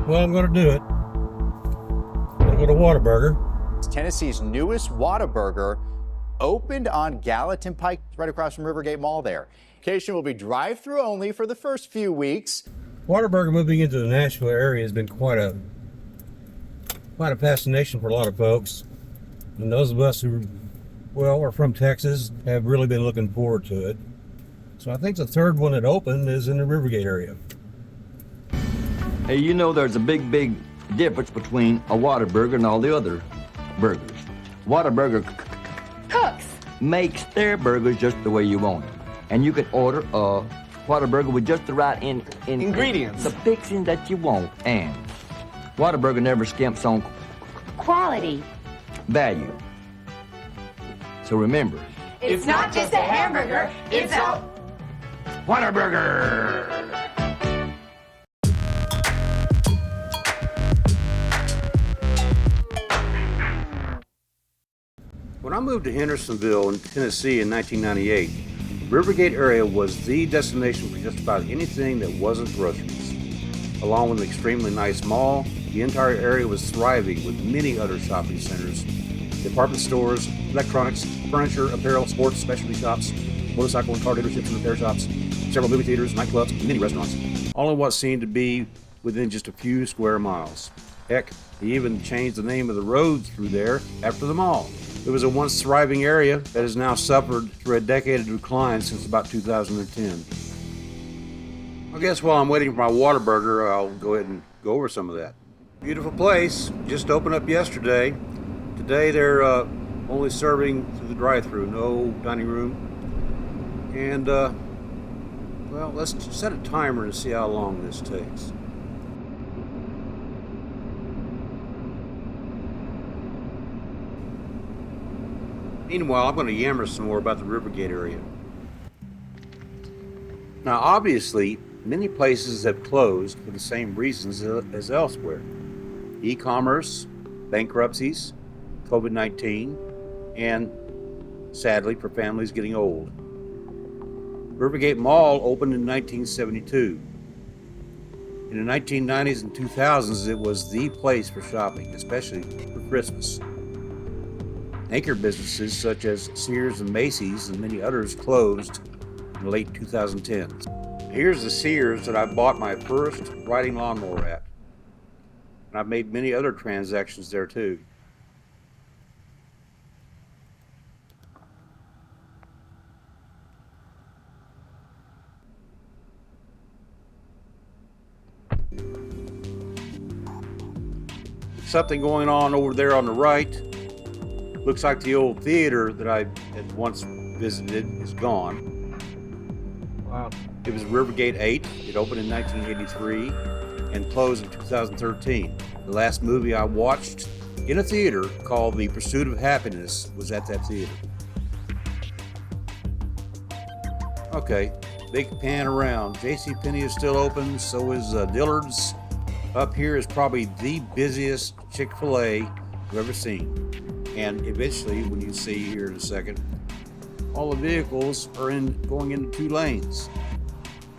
Well, I'm going to do it. I'm going to go to Whataburger. Tennessee's newest Whataburger opened on Gallatin Pike, right across from Rivergate Mall there. Location will be drive-through only for the first few weeks. Whataburger moving into the Nashville area has been quite a fascination for a lot of folks. And those of us who, are from Texas have really been looking forward to it. So I think the third one that opened is in the Rivergate area. Hey, you know there's a big difference between a Whataburger and all the other burgers. Whataburger Cooks makes their burgers just the way you want it. And you can order a Whataburger with just the right Ingredients. The fixing that you want. And Whataburger never skimps on quality. value. So remember, It's not just a hamburger, it's a Whataburger! When I moved to Hendersonville in Tennessee in 1998, the Rivergate area was the destination for just about anything that wasn't groceries. Along with an extremely nice mall, the entire area was thriving with many other shopping centers, department stores, electronics, furniture, apparel, sports, specialty shops, motorcycle and car dealerships and repair shops, several movie theaters, nightclubs, and many restaurants, all in what seemed to be within just a few square miles. Heck, they even changed the name of the roads through there after the mall. It was a once thriving area that has now suffered through a decade of decline since about 2010. I guess while I'm waiting for my Whataburger, I'll go ahead and go over some of that. Beautiful place, just opened up yesterday. Today they're only serving through the drive-thru, no dining room. And, let's set a timer and see how long this takes. Meanwhile, I'm going to yammer some more about the Rivergate area. Now, obviously, many places have closed for the same reasons as elsewhere. E-commerce, bankruptcies, COVID-19, and, sadly, for families getting old. Rivergate Mall opened in 1972. In the 1990s and 2000s, it was the place for shopping, especially for Christmas. Anchor businesses such as Sears and Macy's and many others closed in the late 2010s. Here's the Sears that I bought my first riding lawnmower at. And I've made many other transactions there too. Something going on over there on the right. Looks like the old theater that I had once visited is gone. Wow. It was Rivergate 8. It opened in 1983 and closed in 2013. The last movie I watched in a theater called The Pursuit of Happiness was at that theater. Okay, big pan around. JCPenney is still open, so is Dillard's. Up here is probably the busiest Chick-fil-A I've ever seen. And eventually, when you see here in a second, all the vehicles are going into 2 lanes.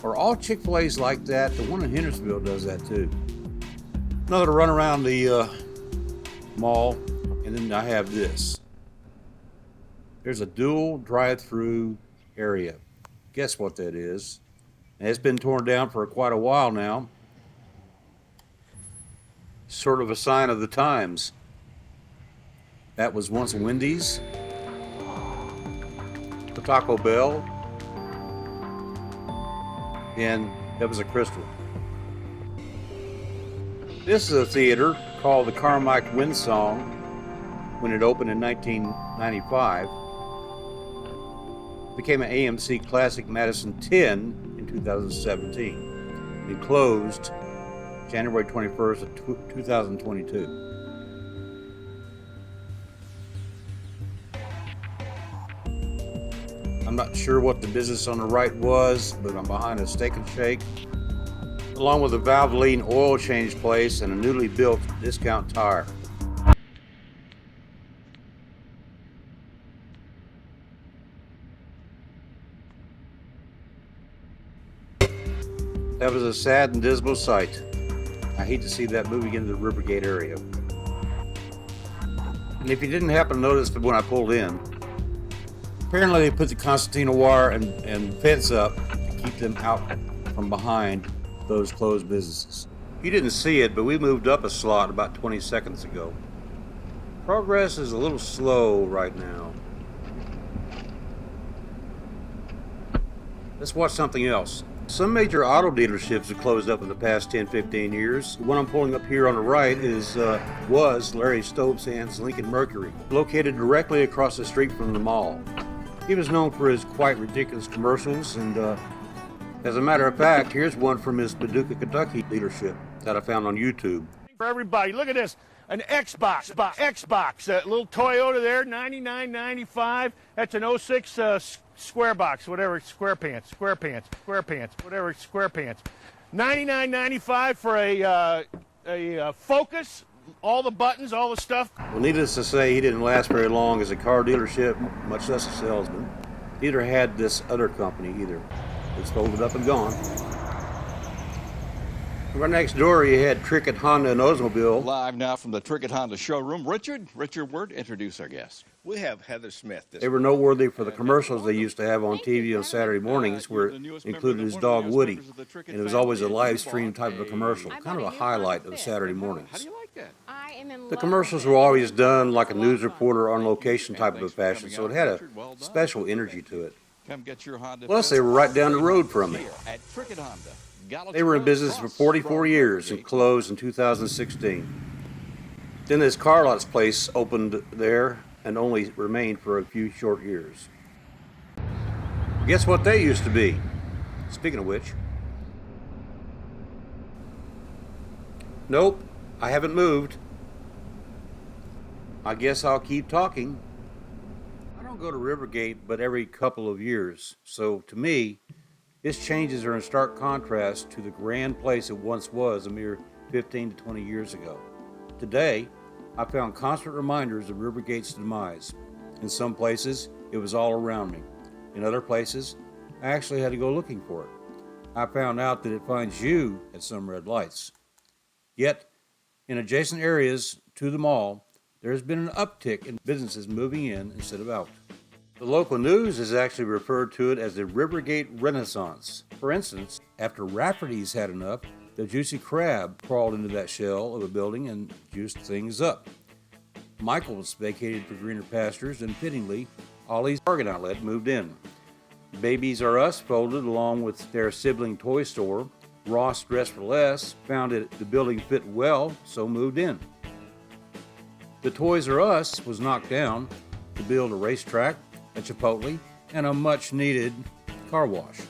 Are all Chick-fil-A's like that? The one in Hendersonville does that too. Another to run around the mall, and then I have this. There's a dual drive-through area. Guess what that is? And it's been torn down for quite a while now. Sort of a sign of the times. That was once a Wendy's, a Taco Bell, and that was a Crystal. This is a theater called the Carmike Windsong when it opened in 1995. It became an AMC Classic Madison 10 in 2017. It closed January 21st of 2022. I'm not sure what the business on the right was, but I'm behind a Steak and Shake, along with a Valvoline oil change place and a newly built Discount Tire. That was a sad and dismal sight. I hate to see that moving into the Rivergate area. And if you didn't happen to notice when I pulled in, apparently they put the concertina wire and fence up to keep them out from behind those closed businesses. You didn't see it, but we moved up a slot about 20 seconds ago. Progress is a little slow right now. Let's watch something else. Some major auto dealerships have closed up in the past 10-15 years. The one I'm pulling up here on the right was Larry Stoltzhand's Lincoln Mercury, located directly across the street from the mall. He was known for his quite ridiculous commercials, and as a matter of fact, here's one from his Paducah, Kentucky dealership that I found on YouTube. For everybody, look at this. An Xbox, a little Toyota there, $99.95. That's an 06 square box, whatever, square pants, whatever, square pants. $99.95 for a Focus, all the buttons, all the stuff. Well, needless to say, he didn't last very long as a car dealership, much less a salesman. Neither had this other company either. It's folded up and gone. Right next door, you had Trickett Honda and Oldsmobile. Live now from the Trickett Honda showroom. Richard Word, introduce our guest. We have Heather Smith. They were noteworthy for the commercials they used to have on TV on Saturday mornings, where it included his dog Woody, and it was always a live stream type of a commercial, kind of a highlight of Saturday mornings. How do you like that? The commercials were always done like a news reporter on location type of a fashion, so it had a special energy to it. Come get your Honda. Plus, they were right down the road from me. Here at Trickett Honda. They were in business for 44 years and closed in 2016. Then this car lots place opened there and only remained for a few short years. Guess what they used to be? Speaking of which. Nope, I haven't moved. I guess I'll keep talking. I don't go to Rivergate but every couple of years, so to me, its changes are in stark contrast to the grand place it once was a mere 15 to 20 years ago. Today, I found constant reminders of Rivergate's demise. In some places, it was all around me. In other places, I actually had to go looking for it. I found out that it finds you at some red lights. Yet, in adjacent areas to the mall, there has been an uptick in businesses moving in instead of out. The local news has actually referred to it as the Rivergate Renaissance. For instance, after Rafferty's had enough, the juicy crab crawled into that shell of a building and juiced things up. Michael's vacated for greener pastures, and fittingly, Ollie's Bargain Outlet moved in. Babies R Us folded along with their sibling toy store. Ross Dress for Less found that the building fit well, so moved in. The Toys R Us was knocked down to build a racetrack, a Chipotle, and a much-needed car wash.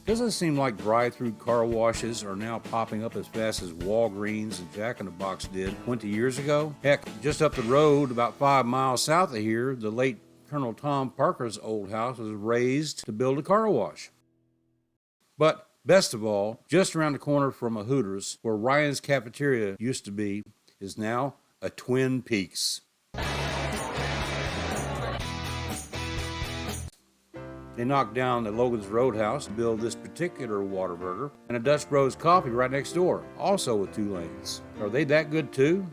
Doesn't it seem like drive-through car washes are now popping up as fast as Walgreens and Jack in the Box did 20 years ago? Heck, just up the road, about 5 miles south of here, the late Colonel Tom Parker's old house was raised to build a car wash. But best of all, just around the corner from a Hooters, where Ryan's Cafeteria used to be, is now a Twin Peaks. They knocked down the Logan's Roadhouse to build this particular Whataburger, and a Dutch Bros Coffee right next door, also with 2 lanes. Are they that good too?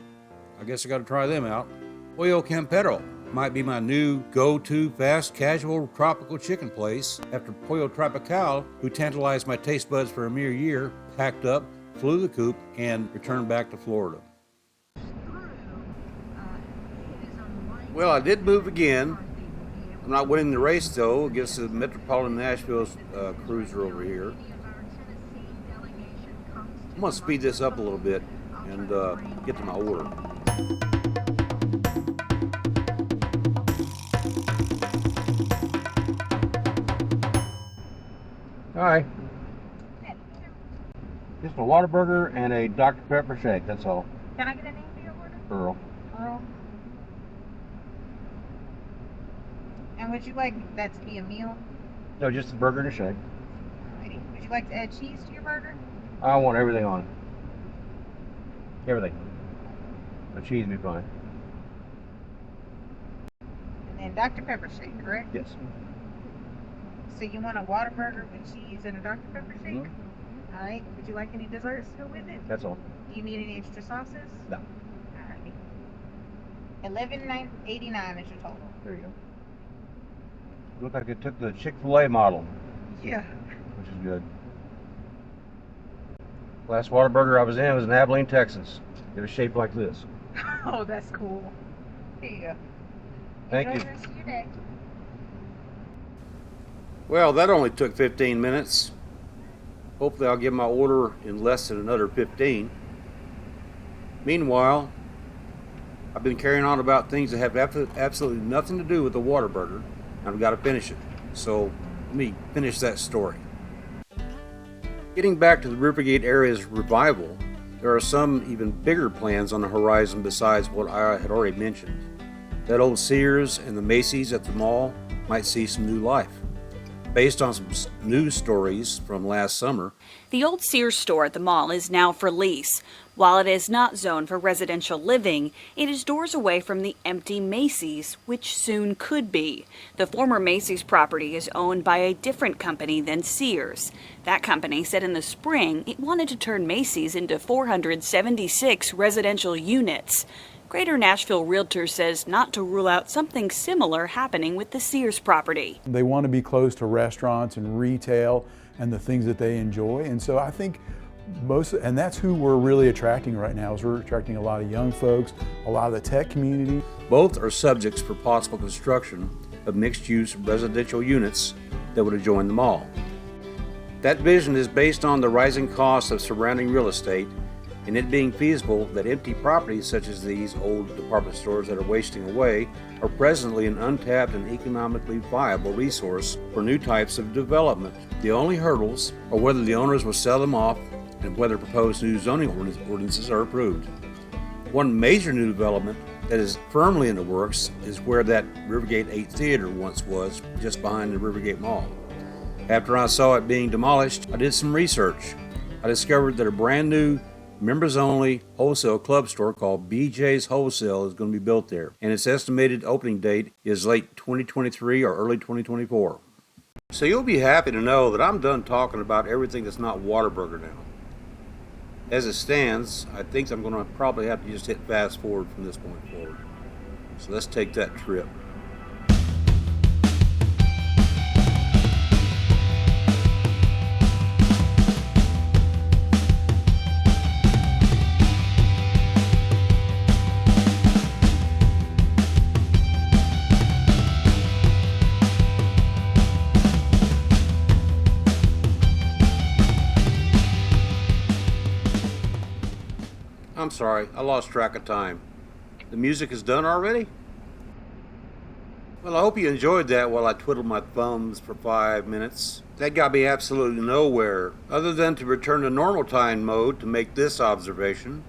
I guess I gotta try them out. Pollo Campero might be my new go-to fast casual tropical chicken place after Pollo Tropical, who tantalized my taste buds for a mere year, packed up, flew the coop, and returned back to Florida. Well, I did move again. I'm not winning the race though against the Metropolitan Nashville's cruiser over here. I'm gonna speed this up a little bit and get to my order. Hi. Just a Whataburger and a Dr. Pepper shake, that's all. Can I get a name for your order? Earl. Earl. And would you like that to be a meal? No, just a burger and a shake. Alrighty. Would you like to add cheese to your burger? I want everything on it. Everything. The cheese would be fine. And then Dr. Pepper shake, correct? Yes. So you want a Whataburger with cheese and a Dr. Pepper shake? Mm-hmm. All right. Would you like any desserts to go with it? That's all. Do you need any extra sauces? No. All right. $11.89 is your total. There you go. Looked like it took the Chick-fil-A model, Yeah. which is good. Last Whataburger I was in Abilene, Texas. It was shaped like this. Oh, that's cool. Here you go. Thank Enjoy you. the rest of your day. Well, that only took 15 minutes. Hopefully I'll get my order in less than another 15. Meanwhile, I've been carrying on about things that have absolutely nothing to do with the Whataburger, and I've got to finish it. So let me finish that story. Getting back to the Rivergate area's revival, there are some even bigger plans on the horizon besides what I had already mentioned. That old Sears and the Macy's at the mall might see some new life. Based on some news stories from last summer, the old Sears store at the mall is now for lease. While it is not zoned for residential living, it is doors away from the empty Macy's, which soon could be. The former Macy's property is owned by a different company than Sears. That company said in the spring it wanted to turn Macy's into 476 residential units. Greater Nashville Realtor says not to rule out something similar happening with the Sears property. They want to be close to restaurants and retail and the things that they enjoy. And so I think and that's who we're really attracting right now, is we're attracting a lot of young folks, a lot of the tech community. Both are subjects for possible construction of mixed-use residential units that would adjoin the mall. That vision is based on the rising costs of surrounding real estate and it being feasible that empty properties such as these old department stores that are wasting away are presently an untapped and economically viable resource for new types of development. The only hurdles are whether the owners will sell them off and whether proposed new zoning ordinances are approved. One major new development that is firmly in the works is where that Rivergate 8 Theater once was, just behind the Rivergate Mall. After I saw it being demolished, I did some research. I discovered that a brand new members-only wholesale club store called BJ's Wholesale is going to be built there, and its estimated opening date is late 2023 or early 2024. So you'll be happy to know that I'm done talking about everything that's not Whataburger now. As it stands, I think I'm going to probably have to just hit fast forward from this point forward. So let's take that trip. I'm sorry, I lost track of time. The music is done already? Well, I hope you enjoyed that while I twiddled my thumbs for 5 minutes. That got me absolutely nowhere, other than to return to normal time mode to make this observation.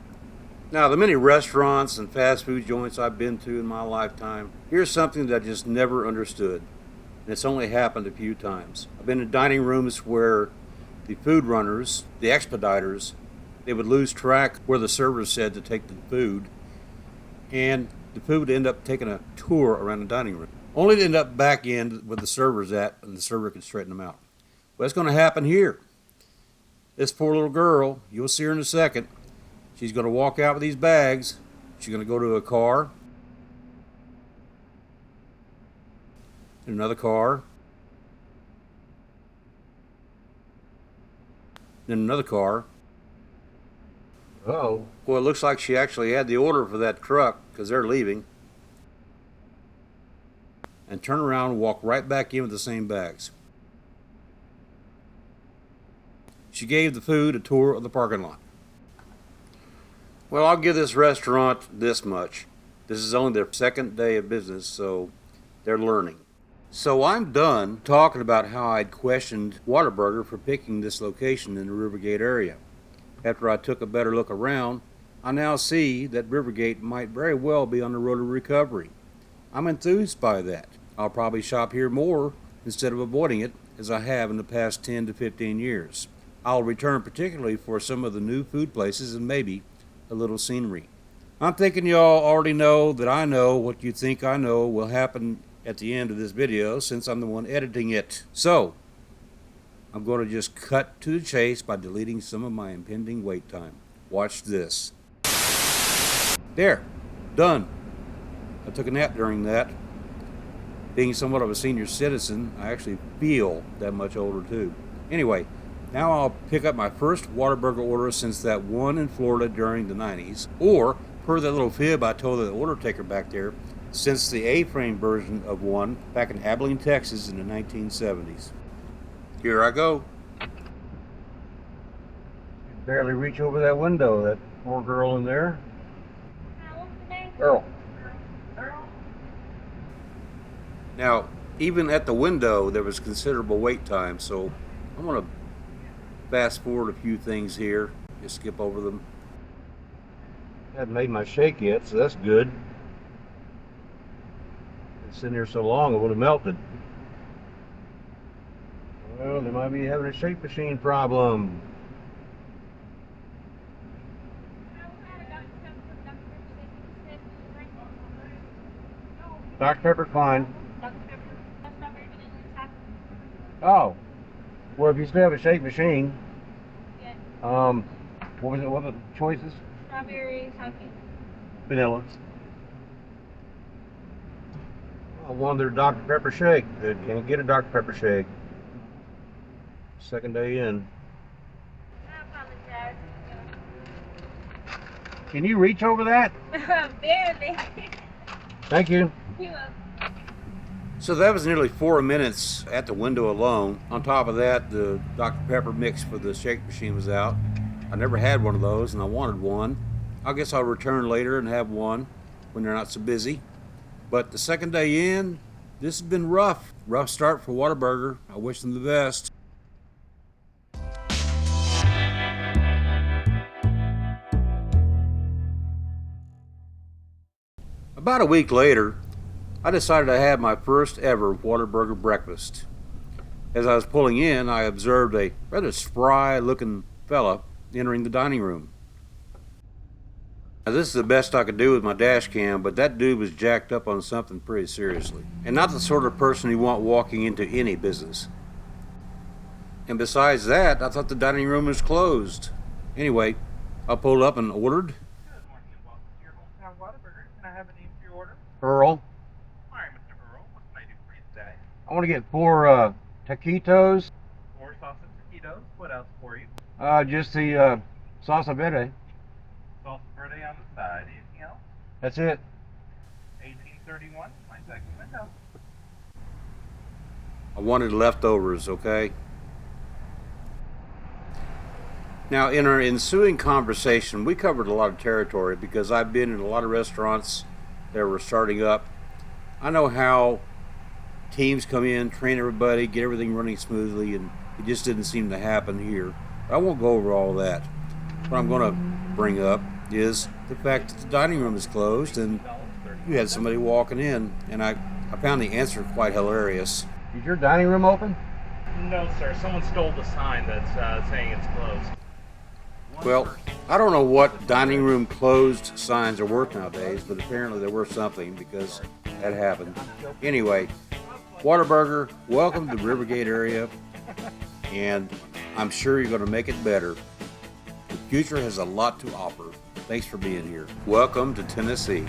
Now, the many restaurants and fast food joints I've been to in my lifetime, here's something that I just never understood, and it's only happened a few times. I've been in dining rooms where the food runners, the expediters, they would lose track where the server said to take the food, and the food would end up taking a tour around the dining room, only to end up back in where the server's at, and the server can straighten them out. Well, it's going to happen here. This poor little girl, you'll see her in a second, she's going to walk out with these bags. She's going to go to a car, and another car, then another car. Oh. Well, it looks like she actually had the order for that truck because they're leaving. And turn around and walk right back in with the same bags. She gave the food a tour of the parking lot. Well, I'll give this restaurant this much. This is only their second day of business, so they're learning. So I'm done talking about how I'd questioned Whataburger for picking this location in the Rivergate area. After I took a better look around, I now see that Rivergate might very well be on the road to recovery. I'm enthused by that. I'll probably shop here more instead of avoiding it as I have in the past 10 to 15 years. I'll return particularly for some of the new food places and maybe a little scenery. I'm thinking y'all already know that I know what you think I know will happen at the end of this video since I'm the one editing it. So, I'm going to just cut to the chase by deleting some of my impending wait time. Watch this. There, done. I took a nap during that. Being somewhat of a senior citizen, I actually feel that much older too. Anyway, now I'll pick up my first Whataburger order since that one in Florida during the 90s, or, per that little fib I told the order taker back there, since the A-frame version of one back in Abilene, Texas in the 1970s. Here I go. Barely reach over that window, that poor girl in there. Earl. Now, even at the window, there was considerable wait time, so I'm going to fast forward a few things here, just skip over them. I haven't made my shake yet, so that's good. It's in there so long, it would have melted. Well, they might be having a shake machine problem. Dr. Pepper, fine. Oh, well, if you still have a shake machine, what was it? What were the choices? Strawberries, honey. Vanilla. I wanted their Dr. Pepper shake. They can't get a Dr. Pepper shake. Second day in. I apologize. Can you reach over that? Barely. Thank you. You're welcome. So that was nearly 4 minutes at the window alone. On top of that, the Dr. Pepper mix for the shake machine was out. I never had one of those, and I wanted one. I guess I'll return later and have one when they're not so busy. But the second day in, this has been rough. Rough start for Whataburger. I wish them the best. About a week later, I decided to have my first ever Whataburger breakfast. As I was pulling in, I observed a rather spry looking fella entering the dining room. Now, this is the best I could do with my dash cam, but that dude was jacked up on something pretty seriously. And not the sort of person you want walking into any business. And besides that, I thought the dining room was closed. Anyway, I pulled up and ordered. Good morning and welcome to your hometown Whataburger. Can I have a name for your order? Earl. Alright, Mr. Earl. What can I do for you today? I want to get 4 taquitos. 4 salsa taquitos. What else for you? Just the salsa verde. Salsa verde on the side. Anything else? That's it. 1831. My second window. I wanted leftovers, okay? Now, in our ensuing conversation, we covered a lot of territory because I've been in a lot of restaurants that were starting up. I know how teams come in, train everybody, get everything running smoothly, and it just didn't seem to happen here. I won't go over all that. What I'm going to bring up is the fact that the dining room is closed and you had somebody walking in, and I found the answer quite hilarious. Is your dining room open? No, sir. Someone stole the sign that's saying it's closed. Well, I don't know what dining room closed signs are worth nowadays, but apparently there were something because that happened. Anyway, Whataburger, welcome to the Rivergate area, and I'm sure you're going to make it better. The future has a lot to offer. Thanks for being here. Welcome to Tennessee.